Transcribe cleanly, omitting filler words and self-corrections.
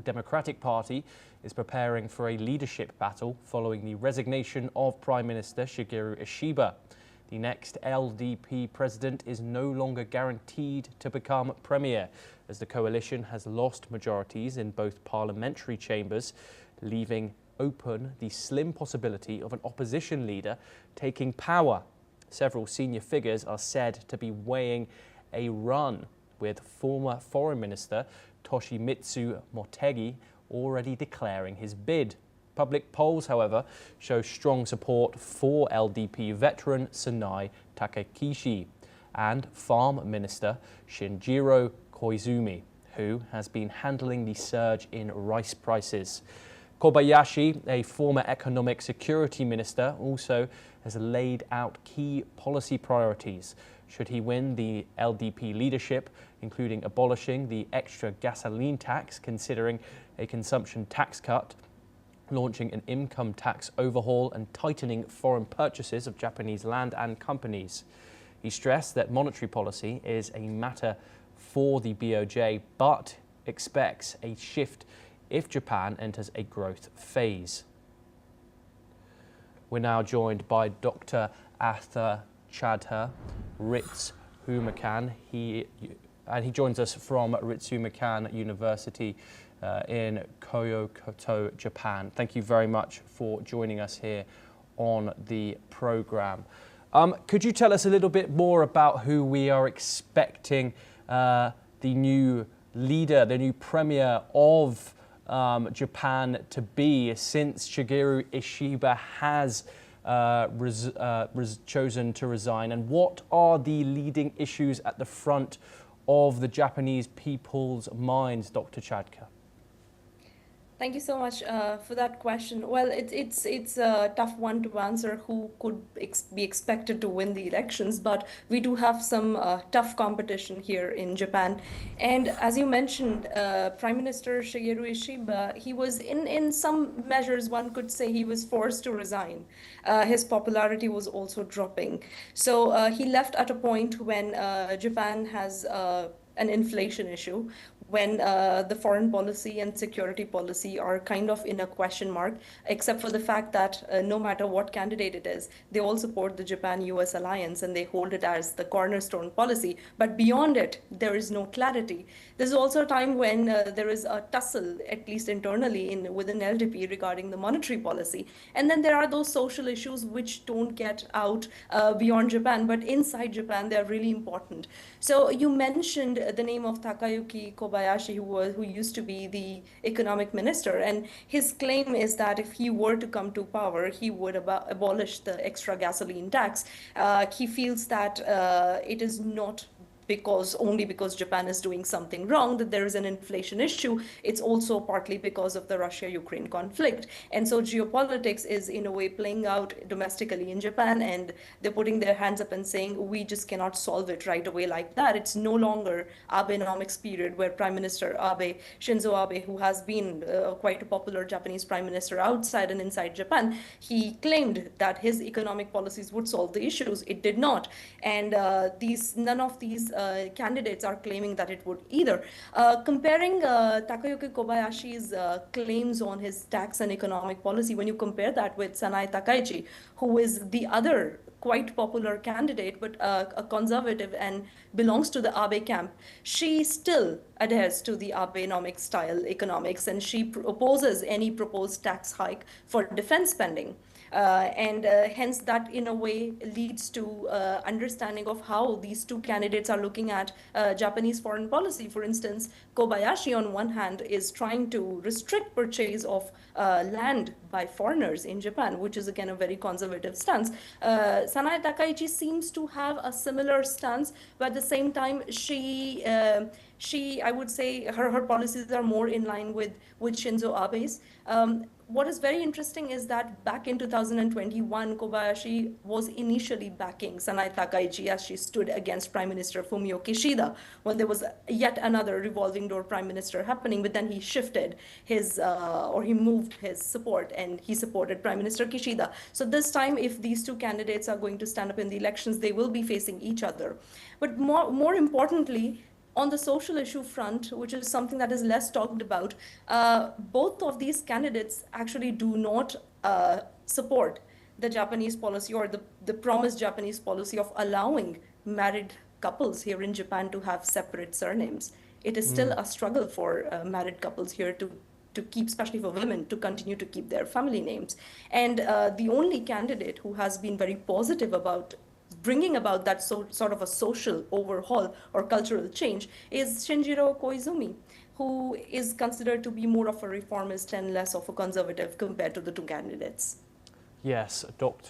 Democratic Party is preparing for a leadership battle following the resignation of Prime Minister Shigeru Ishiba. The next LDP president is no longer guaranteed to become premier, as the coalition has lost majorities in both parliamentary chambers, leaving open the slim possibility of an opposition leader taking power. Several senior figures are said to be weighing a run, with former Foreign Minister Toshimitsu Motegi already declaring his bid. Public polls, however, show strong support for LDP veteran Sanai Takakishi and Farm Minister Shinjiro Koizumi, who has been handling the surge in rice prices. Kobayashi, a former economic security minister, also has laid out key policy priorities should he win the LDP leadership, including abolishing the extra gasoline tax, considering a consumption tax cut, launching an income tax overhaul and tightening foreign purchases of Japanese land and companies. He stressed that monetary policy is a matter for the BOJ, but expects a shift if Japan enters a growth phase. We're now joined by Dr. Arthur Chadha Ritsuhumakan. He joins us from Ritsuhumakan University in Kyoto, Japan. Thank you very much for joining us here on the program. Could you tell us a little bit more about who we are expecting the new leader, the new premier of Japan to be, since Shigeru Ishiba has chosen to resign, and what are the leading issues at the front of the Japanese people's minds, Dr. Chadka? Thank you so much for that question. Well, it's a tough one to answer who could be expected to win the elections, but we do have some tough competition here in Japan. And as you mentioned, Prime Minister Shigeru Ishiba, he was in some measures, one could say he was forced to resign. His popularity was also dropping. So he left at a point when Japan has an inflation issue, when the foreign policy and security policy are kind of in a question mark, except for the fact that no matter what candidate it is, they all support the Japan-US alliance and they hold it as the cornerstone policy. But beyond it, there is no clarity. This is also a time when there is a tussle, at least internally within LDP, regarding the monetary policy. And then there are those social issues which don't get out beyond Japan, but inside Japan, they're really important. So you mentioned the name of Takayuki Kobayashi, who used to be the economic minister, and his claim is that if he were to come to power, he would abolish the extra gasoline tax. He feels that it is not only because Japan is doing something wrong, that there is an inflation issue. It's also partly because of the Russia-Ukraine conflict. And so geopolitics is in a way playing out domestically in Japan, and they're putting their hands up and saying, we just cannot solve it right away like that. It's no longer Abenomics period where Prime Minister Abe, Shinzo Abe, who has been quite a popular Japanese prime minister outside and inside Japan, he claimed that his economic policies would solve the issues. It did not. And none of these candidates are claiming that it would either. Comparing Takayuki Kobayashi's claims on his tax and economic policy, when you compare that with Sanai Takaichi, who is the other quite popular candidate, but a conservative and belongs to the Abe camp, she still adheres to the Abenomics style economics, and she opposes any proposed tax hike for defense spending. And hence that in a way leads to understanding of how these two candidates are looking at Japanese foreign policy. For instance, Kobayashi on one hand is trying to restrict purchase of land by foreigners in Japan, which is again a very conservative stance. Sanai Takaichi seems to have a similar stance, but at the same time she I would say her policies are more in line with Shinzo Abe's. What is very interesting is that back in 2021, Kobayashi was initially backing Sanai Takaichi as she stood against Prime Minister Fumio Kishida when there was yet another revolving door prime minister happening, but then he shifted he moved his support and he supported Prime Minister Kishida. So this time, if these two candidates are going to stand up in the elections, they will be facing each other. But more importantly, On the social issue front, which is something that is less talked about, both of these candidates actually do not support the Japanese policy or the promised Japanese policy of allowing married couples here in Japan to have separate surnames. It is still a struggle for married couples here to keep, especially for women, to continue to keep their family names. And the only candidate who has been very positive about bringing about that sort of a social overhaul or cultural change is Shinjiro Koizumi, who is considered to be more of a reformist and less of a conservative compared to the two candidates. Yes, Dr.